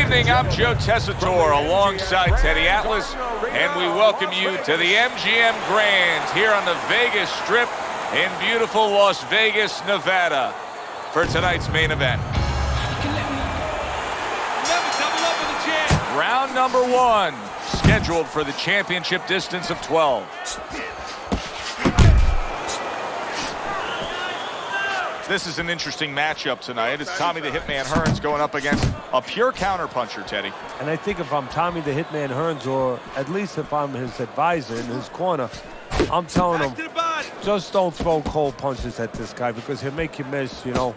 evening, I'm Joe Tessitore alongside Teddy Atlas, and we welcome you to the MGM Grand here on the Vegas Strip in beautiful Las Vegas, Nevada, for tonight's main event. Round number 1, scheduled for the championship distance of 12. This is an interesting matchup tonight. It's Tommy the Hitman Hearns going up against a pure counterpuncher, Teddy. And I think if I'm Tommy the Hitman Hearns, or at least if I'm his advisor in his corner, I'm telling him, just don't throw cold punches at this guy because he'll make you miss, you know.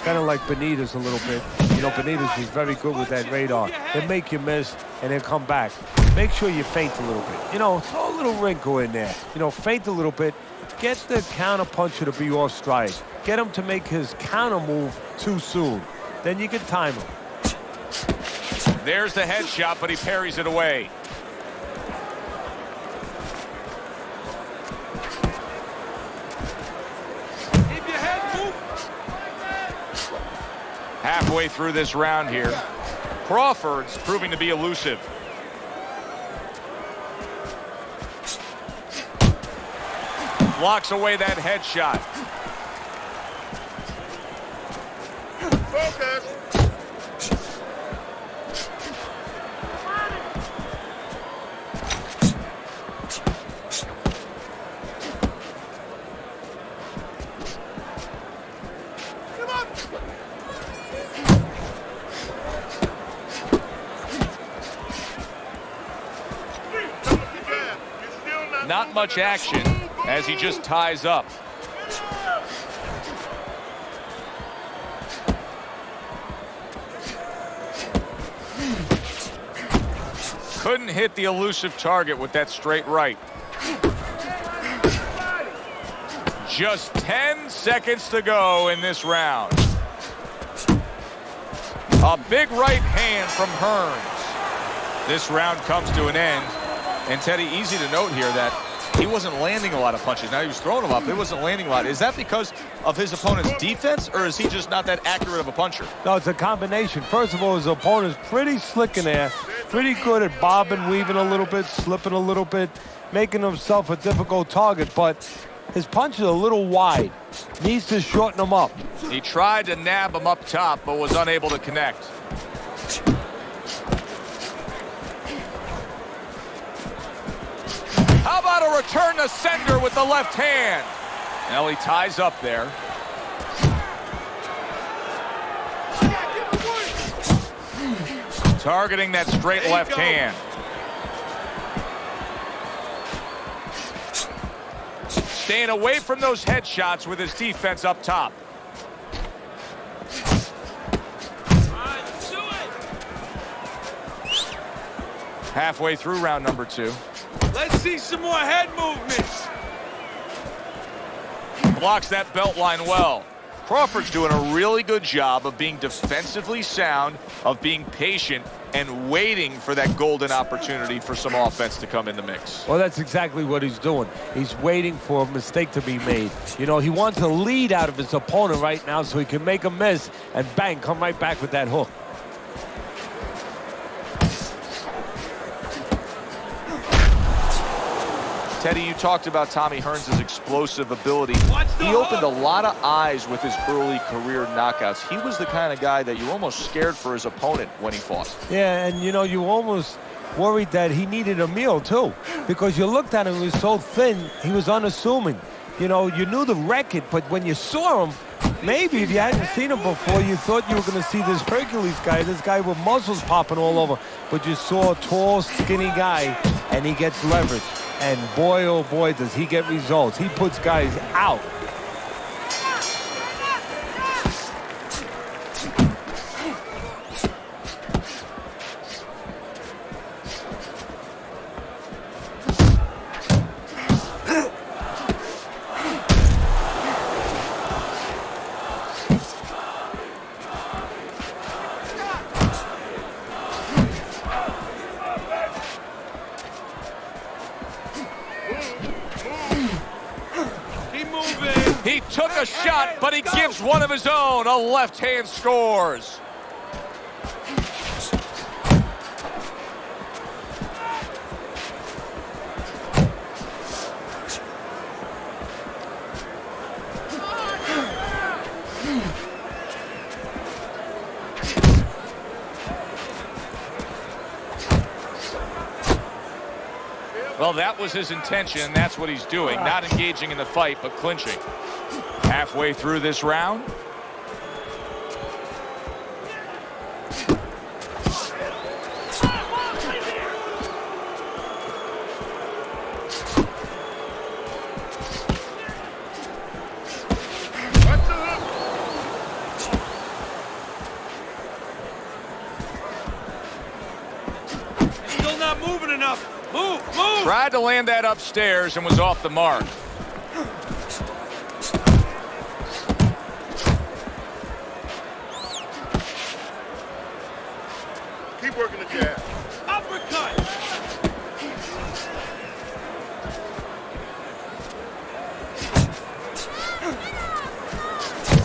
Kind of like Benitez a little bit. You know, Benitez was very good with that radar. He'll make you miss, and he'll come back. Make sure you feint a little bit. You know, throw a little wrinkle in there. You know, feint a little bit. Get the counterpuncher to be off stride. Get him to make his counter move too soon. Then you can time him. There's the headshot, but he parries it away. Keep your head moving. Halfway through this round here, Crawford's proving to be elusive. Blocks away that headshot. Focus. Not much action as he just ties up. Couldn't hit the elusive target with that straight right. Just 10 seconds to go in this round. A big right hand from Hearns. This round comes to an end. And Teddy, easy to note here that he wasn't landing a lot of punches. Now he was throwing them up, he wasn't landing a lot. Is that because of his opponent's defense, or is he just not that accurate of a puncher? No, it's a combination. First of all, his opponent's pretty slick in there, pretty good at bobbing, weaving a little bit, slipping a little bit, making himself a difficult target, but his punch is a little wide. Needs to shorten them up. He tried to nab him up top, but was unable to connect. How about a return to sender with the left hand? Now he ties up there. Targeting that straight left hand. Staying away from those headshots with his defense up top. Halfway through round number 2. Let's see some more head movements. Blocks that belt line well. Crawford's doing a really good job of being defensively sound, of being patient, and waiting for that golden opportunity for some offense to come in the mix. Well, that's exactly what he's doing. He's waiting for a mistake to be made. You know, he wants a lead out of his opponent right now so he can make a miss and bang, come right back with that hook. Teddy, you talked about Tommy Hearns' explosive ability. He opened a lot of eyes with his early career knockouts. He was the kind of guy that you almost scared for his opponent when he fought. Yeah, and you know, you almost worried that he needed a meal too, because you looked at him, he was so thin, he was unassuming. You know, you knew the record, but when you saw him, maybe if you hadn't seen him before, you thought you were going to see this Hercules guy, this guy with muscles popping all over. But you saw a tall, skinny guy, and he gets leverage. And boy, oh boy, does he get results. He puts guys out. He took a shot, but he gives one of his own. A left hand scores. Well, that was his intention, and that's what he's doing. Not engaging in the fight, but clinching. Halfway through this round. Still not moving enough. Move, move. Tried to land that upstairs and was off the mark. Keep working the jab. Uppercut.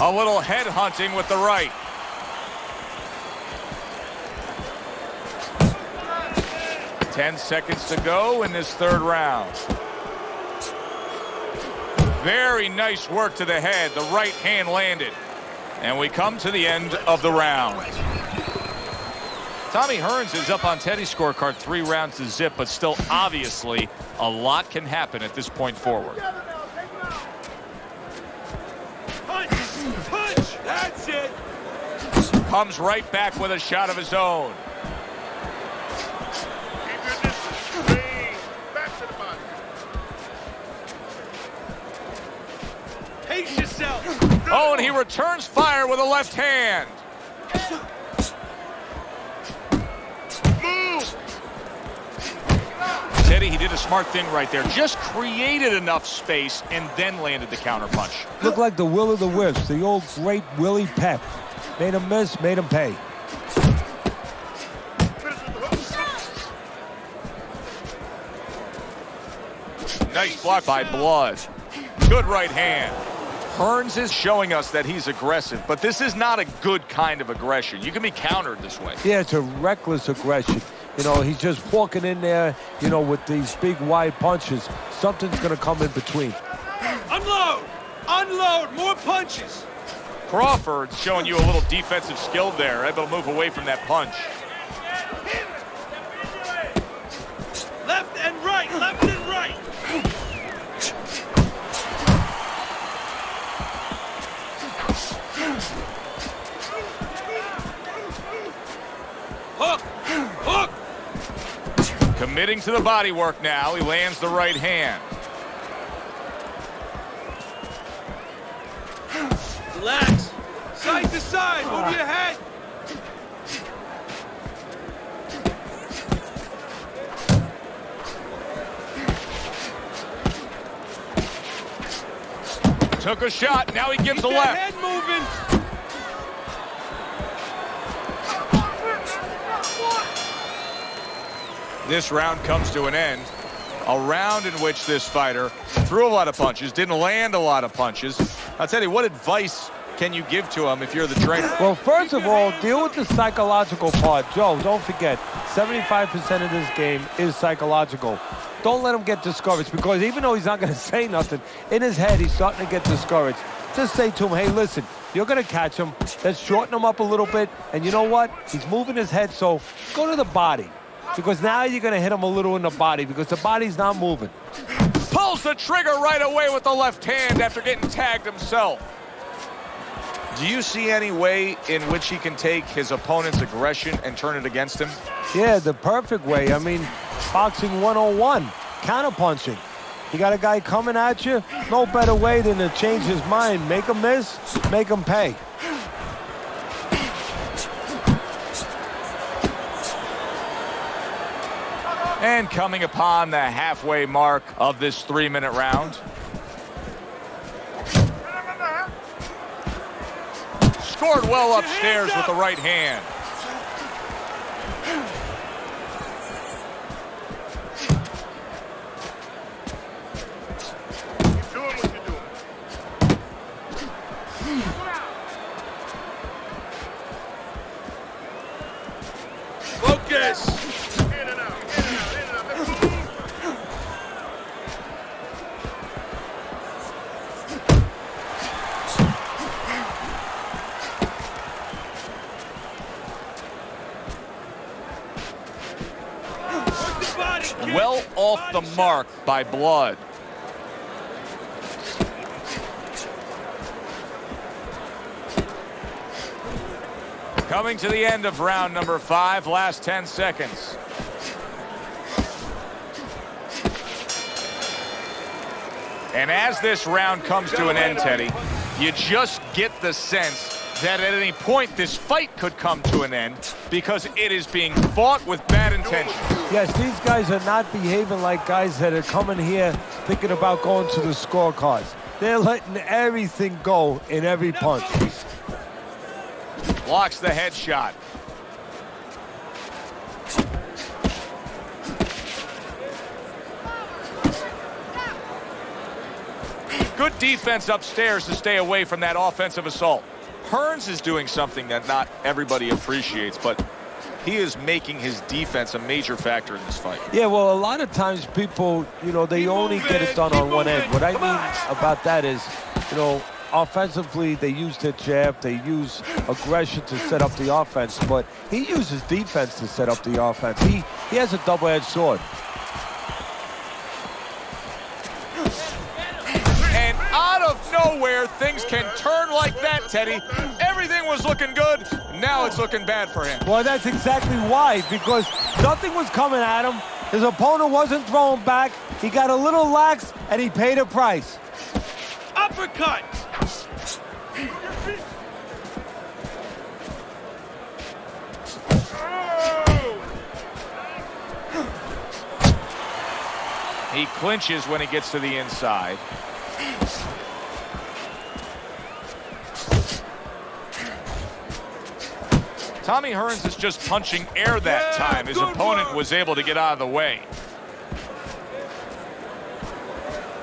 A little head hunting with the right. Ten seconds to go in this third round. Very nice work to the head. The right hand landed. And we come to the end of the round. Tommy Hearns is up on Teddy's scorecard, 3 rounds to zip, but still obviously a lot can happen at this point forward. Punch, punch. That's it. Comes right back with a shot of his own. Keep your distance. Lean. Back to the body. Pace yourself. Oh, and he returns fire with a left hand. Move. Teddy, he did a smart thing right there. Just created enough space and then landed the counter punch. Looked like the will of the wisps, the old great Willie Pep. Made him miss, made him pay. Nice block by Blood. Good right hand. Hearns is showing us that he's aggressive, but this is not a good kind of aggression. You can be countered this way. Yeah, it's a reckless aggression. You know, he's just walking in there, you know, with these big wide punches. Something's going to come in between. Unload. Unload. More punches. Crawford showing you a little defensive skill there, able to move away from that punch. Left and right. Left and right. Hook. Hook. Committing to the body work now. He lands the right hand. Relax. Side to side. Move your head. Took a shot. Now he gives Keep a that left. head moving. This round comes to an end. A round in which this fighter threw a lot of punches, didn't land a lot of punches. I'll tell you, what advice can you give to him if you're the trainer? Well, first of all, deal with the psychological part. Joe, don't forget, 75% of this game is psychological. Don't let him get discouraged, because even though he's not going to say nothing, in his head he's starting to get discouraged. Just say to him, hey, listen, you're going to catch him. Let's shorten him up a little bit. And you know what? He's moving his head, so go to the body. Because now you're going to hit him a little in the body, because the body's not moving. Pulls the trigger right away with the left hand after getting tagged himself. Do you see any way in which he can take his opponent's aggression and turn it against him? Yeah, the perfect way. I mean, boxing 101, counterpunching. You got a guy coming at you, no better way than to change his mind. Make him miss, make him pay. And coming upon the halfway mark of this 3-minute round. Scored well upstairs with the right hand. Keep doing what you're doing. Focus. In and out, in and out, in and out. Let's move. Work the body. well off the mark by Blood. Coming to the end of round number 5, last 10 seconds. And as this round comes to an end, Teddy, you just get the sense that at any point this fight could come to an end because it is being fought with bad intentions. Yes, these guys are not behaving like guys that are coming here thinking about going to the scorecards. They're letting everything go in every punch. Blocks the headshot. Good defense upstairs to stay away from that offensive assault. Hearns is doing something that not everybody appreciates, but he is making his defense a major factor in this fight. Yeah, well, a lot of times people, they only get it done on one end. What I mean about that is, offensively, they use their jab, they use aggression to set up the offense, but he uses defense to set up the offense. He has a double-edged sword. And out of nowhere, things can turn like that, Teddy. Everything was looking good, now it's looking bad for him. Well, that's exactly why, because nothing was coming at him. His opponent wasn't throwing back. He got a little lax, and he paid a price. Uppercut! He clinches when he gets to the inside. Tommy Hearns is just punching air that time. His opponent was able to get out of the way.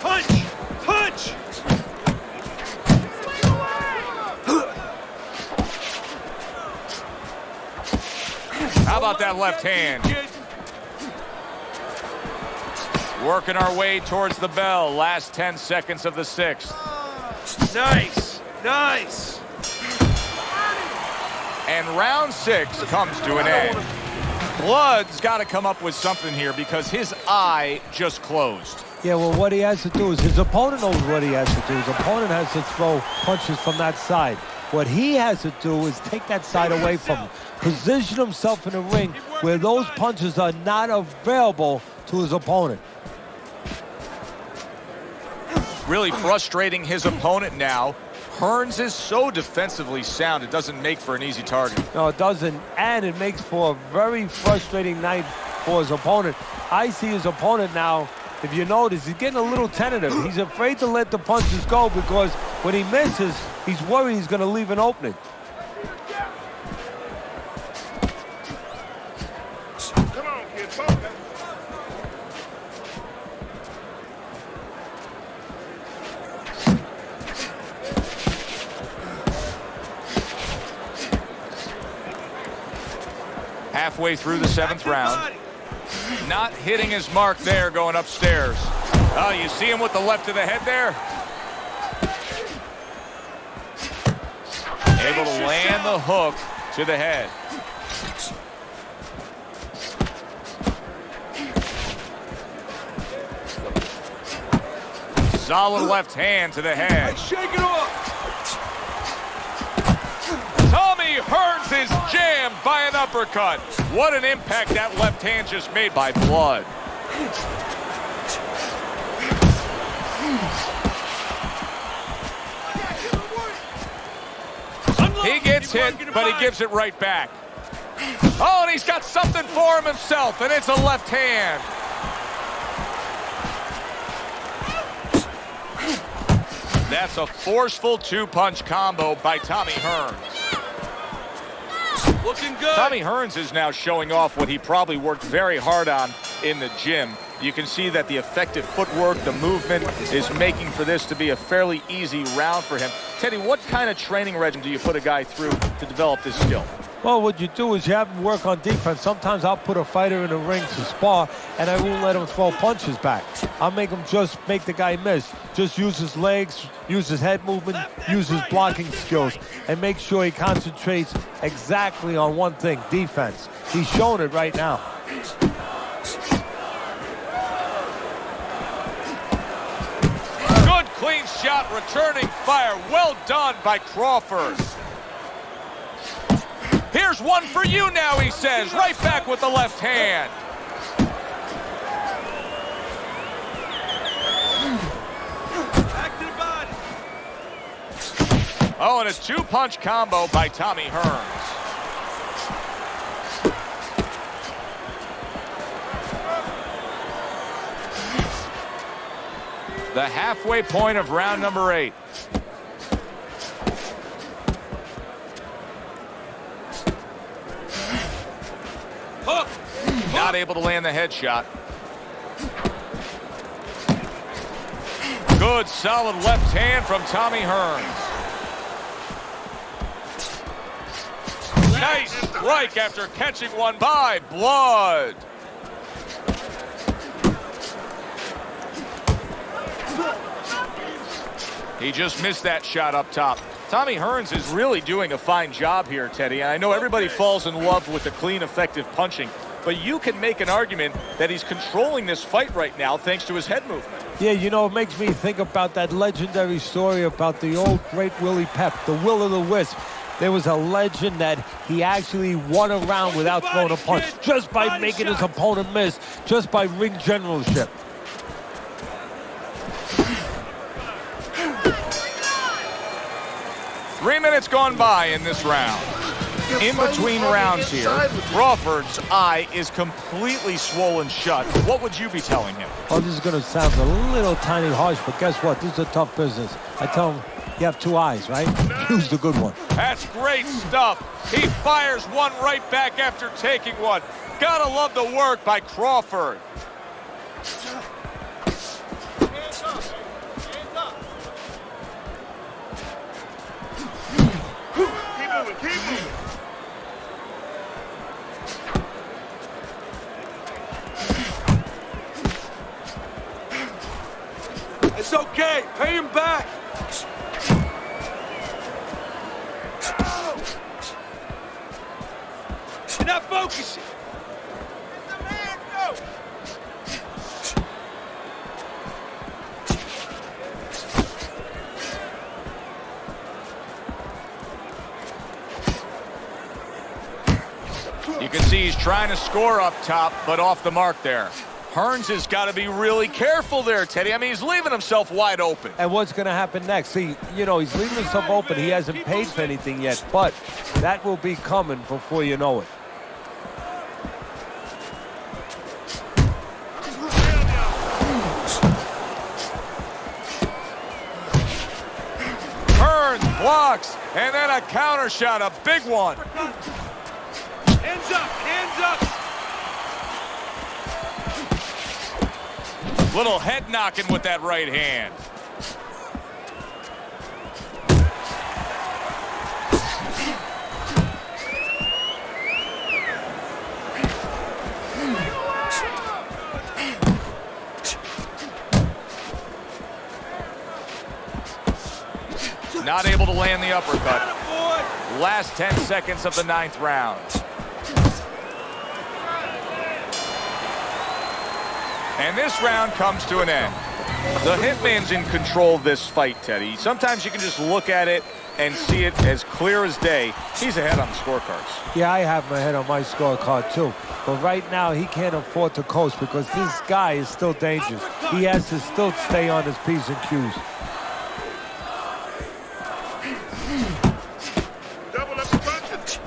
Punch! Punch! How about that left hand? Working our way towards the bell. Last 10 seconds of the 6th. Nice! Nice! And round 6 comes to an end. Blood's got to come up with something here because his eye just closed. Yeah, well, what he has to do is his opponent knows what he has to do. His opponent has to throw punches from that side. What he has to do is take that side away from him. Position himself in the ring where those punches are not available to his opponent. Really frustrating his opponent now. Hearns is so defensively sound, it doesn't make for an easy target. No, it doesn't, and it makes for a very frustrating night for his opponent. I see his opponent now, if you notice, he's getting a little tentative. He's afraid to let the punches go because when he misses, he's worried he's going to leave an opening. Come on, kid. Focus. Halfway through the 7th round. Not hitting his mark there going upstairs. Oh, you see him with the left to the head there? Able to land the hook to the head. Solid left hand to the head. Shake it off! Tommy Hearns is jammed by an uppercut. What an impact that left hand just made by Blood. He gets hit, but he gives it right back. Oh, and he's got something for him himself, and it's a left hand. That's a forceful 2-punch combo by Tommy Hearns. Looking good. Tommy Hearns is now showing off what he probably worked very hard on in the gym. You can see that the effective footwork, the movement, is making for this to be a fairly easy round for him. Teddy, what kind of training regimen do you put a guy through to develop this skill? Well, what you do is you have him work on defense. Sometimes I'll put a fighter in the ring to spar, and I won't let him throw punches back. I'll make him just make the guy miss. Just use his legs, use his head movement, use his blocking skills, and make sure he concentrates exactly on one thing, defense. He's showing it right now. shot returning fire. Well done by Crawford. Here's one for you now, he says. Right back with the left hand. Back to the body. Oh, and a two-punch combo by Tommy Hearns. The halfway point of round number 8. Hook. Not able to land the headshot. Good, solid left hand from Tommy Hearns. Nice strike after catching one by Blood. He just missed that shot up top. Tommy Hearns is really doing a fine job here, Teddy. And I know everybody falls in love with the clean, effective punching, but you can make an argument that he's controlling this fight right now thanks to his head movement. Yeah, you know, it makes me think about that legendary story about the old great Willie Pep, the Will o' the Wisp. There was a legend that he actually won a round without throwing a punch, just by making his opponent miss, just by ring generalship. Three minutes gone by in this round. In between rounds here, Crawford's eye is completely swollen shut. What would you be telling him? Oh, this is going to sound a little tiny harsh, but guess what? This is a tough business. I tell him, you have two eyes, right? Use the good one. That's great stuff. He fires one right back after taking one. Gotta love the work by Crawford. Keep moving. It's okay. Pay him back. You're not focusing. Let the man go. You can see he's trying to score up top, but off the mark there. Hearns has got to be really careful there, Teddy. I mean, he's leaving himself wide open. And what's going to happen next? See, you know, he's leaving himself open. He hasn't paid for anything yet, but that will be coming before you know it. Hearns blocks, and then a counter shot, a big one. Hands up, hands up. Little head knocking with that right hand. Not able to land the uppercut. Last 10 seconds of the 9th round. And this round comes to an end. The Hitman's in control of this fight, Teddy. Sometimes you can just look at it and see it as clear as day. He's ahead on the scorecards. Yeah, I have my head on my scorecard too. But right now, he can't afford to coast because this guy is still dangerous. He has to still stay on his P's and Q's. Double up the punches.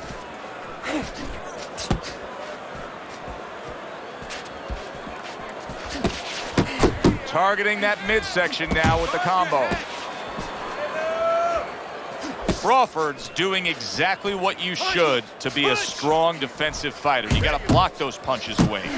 Targeting that midsection now with the combo. Crawford's doing exactly what you should to be a strong defensive fighter. You got to block those punches away.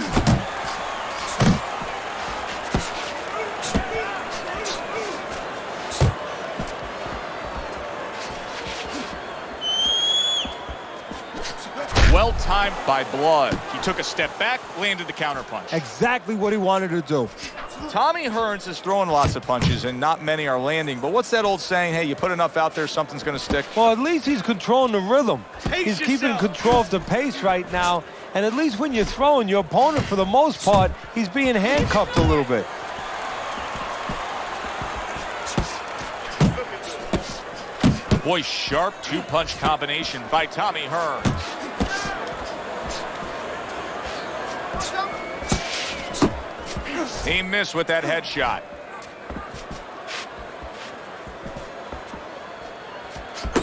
Well timed by Blood. He took a step back, landed the counterpunch. Exactly what he wanted to do. Tommy Hearns is throwing lots of punches and not many are landing. But what's that old saying? Hey, you put enough out there, something's going to stick. Well, at least he's controlling the rhythm. He's keeping yourself. control of the pace right now. And at least when you're throwing, your opponent, for the most part, he's being handcuffed a little bit. Boy, sharp two-punch combination by Tommy Hearns. He missed with that headshot.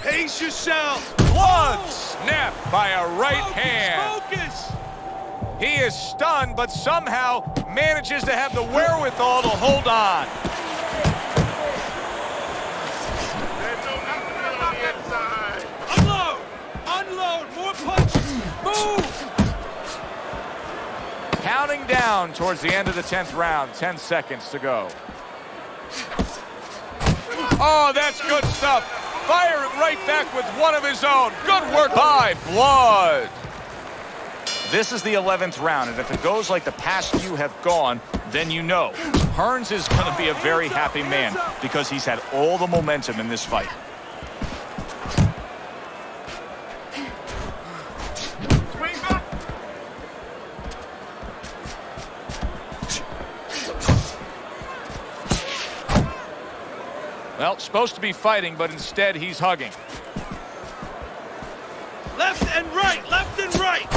Pace yourself. Blood snapped by a right hand. Focus. He is stunned, but somehow manages to have the wherewithal to hold on. There's no outfield on the inside. Unload. Unload. More punches. Move. Counting down towards the end of the 10th round. 10 seconds to go. Oh, that's good stuff. Fire it right back with one of his own. Good work by Blood. This is the 11th round, and if it goes like the past few have gone, then you know Hearns is going to be a very happy man because he's had all the momentum in this fight. Swing back. Well, supposed to be fighting, but instead he's hugging. Left and right. Left and right.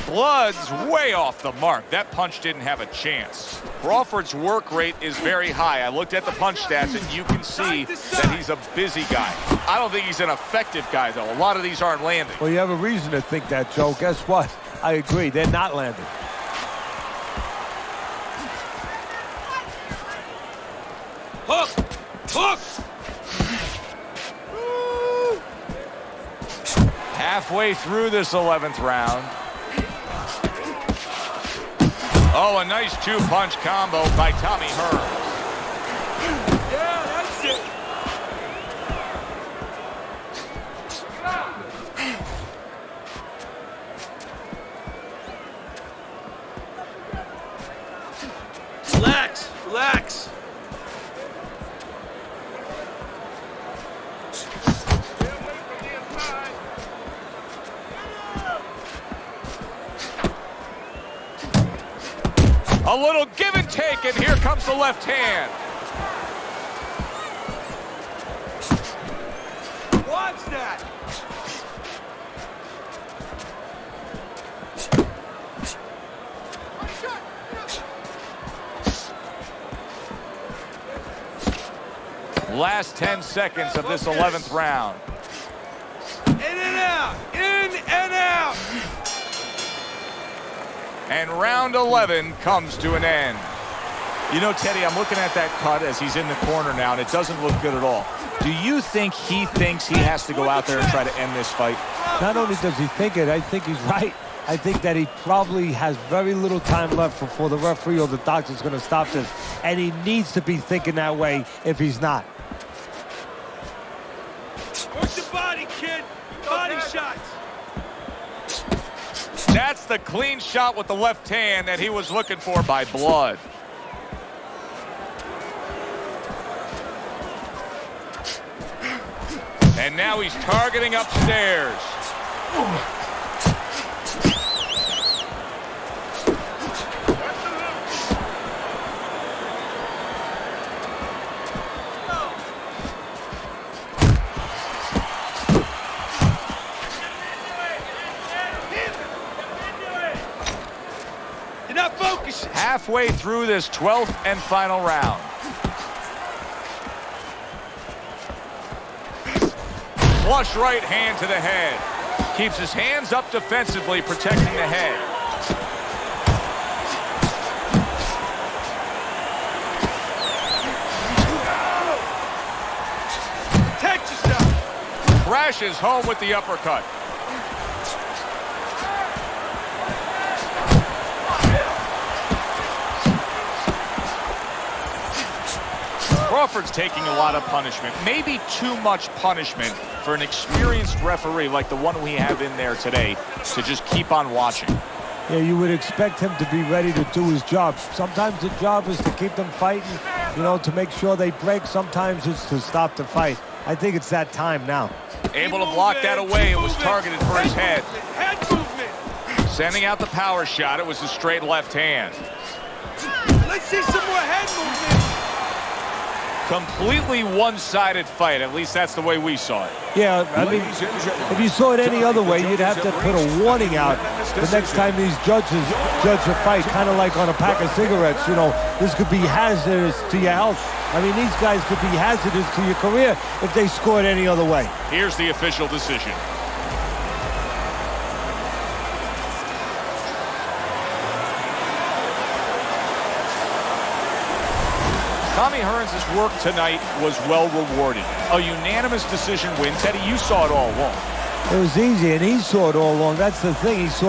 Blood's way off the mark. That punch didn't have a chance. Crawford's work rate is very high. I looked at the punch stats, and you can see that he's a busy guy. I don't think he's an effective guy, though. A lot of these aren't landing. Well, you have a reason to think that, Joe. Guess what? I agree. They're not landing. Hook. Hook. Halfway through this 11th round. Oh, a nice two-punch combo by Tommy Hearns. Yeah, that's it. Relax. Relax. Stay away from the inside. A little give and take, and here comes the left hand. Watch that. Last 10 seconds of this 11th round. In and out. In and out. And round 11 comes to an end. You know, Teddy, I'm looking at that cut as he's in the corner now, and it doesn't look good at all. Do you think he thinks he has to go out there and try to end this fight? Not only does he think it, I think he's right. I think that he probably has very little time left before the referee or the doctor's going to stop this. And he needs to be thinking that way if he's not. Work the body, kid. Body shots. That's the clean shot with the left hand that he was looking for by Blood. And now he's targeting upstairs. You're not focusing. Halfway through this 12th and final round. Flush right hand to the head. Keeps his hands up defensively, protecting the head. Protect yourself. Crashes home with the uppercut. Crawford's taking a lot of punishment, maybe too much punishment for an experienced referee like the one we have in there today to just keep on watching. Yeah, you would expect him to be ready to do his job. Sometimes the job is to keep them fighting, you know, to make sure they break. Sometimes it's to stop the fight. I think it's that time now. Able to block that away. It was targeted for his head. Head movement. Sending out the power shot. It was a straight left hand. Let's see some more head movement. Completely one-sided fight. At least that's the way we saw it. Yeah, I mean, if you saw it any other way, you'd have to put a warning out the next time these judges judge a fight, kind of like on a pack of cigarettes. You know, this could be hazardous to your health. I mean, these guys could be hazardous to your career if they scored any other way. Here's the official decision. Tommy Hearns' work tonight was well rewarded. A unanimous decision win. Teddy, you saw it all along. It was easy, and he saw it all along. That's the thing. He saw